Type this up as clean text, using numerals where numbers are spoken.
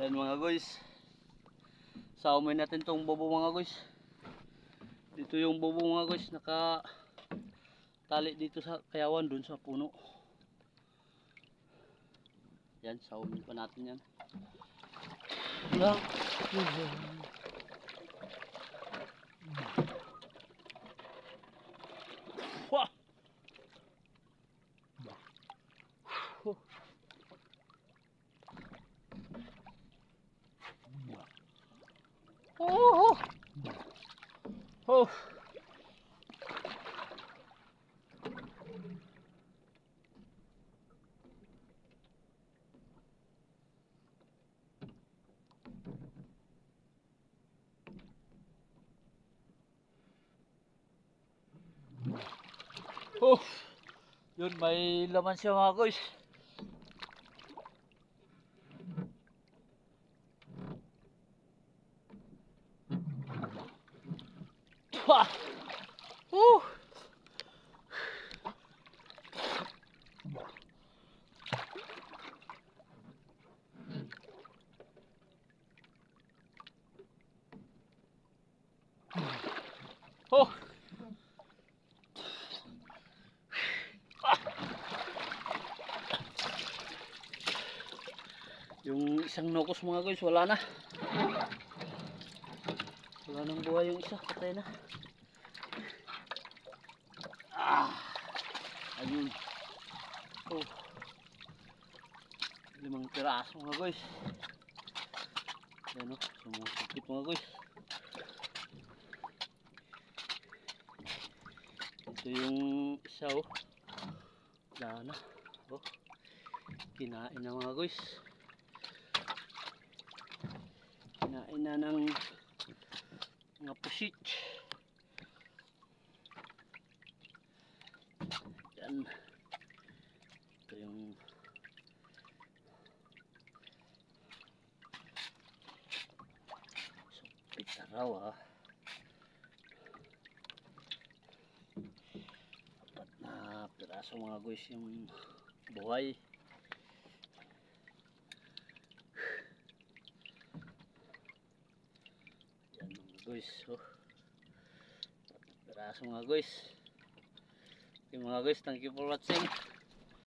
Ayan mga guys, saumin natin tong bobo mga guys. Dito yung bobo mga guys, naka tali dito sa kayawan dun sa puno. Yan, saumin pa natin yan. Wala. Wah! Oh! Oh! Oh! Yun, may laman siya mga guys. Wah! Oh! Oh! Yung isang nokos mga guys, wala na. Wala nang buhay yung isa, patay na. Ayun. Oh. 5 piraso mga guys. Yan o, sumusipit mga guys. Ito yung isa o. Wala na. Oh. Kinain na mga guys. Kinain na ng mga pusit. Yan. Ito yung supit na raw ah. 4 na piraso mga guys yung buhay. Yan mga guys. Oh. 4 piraso mga guys. Okay mga guys, thank you for watching.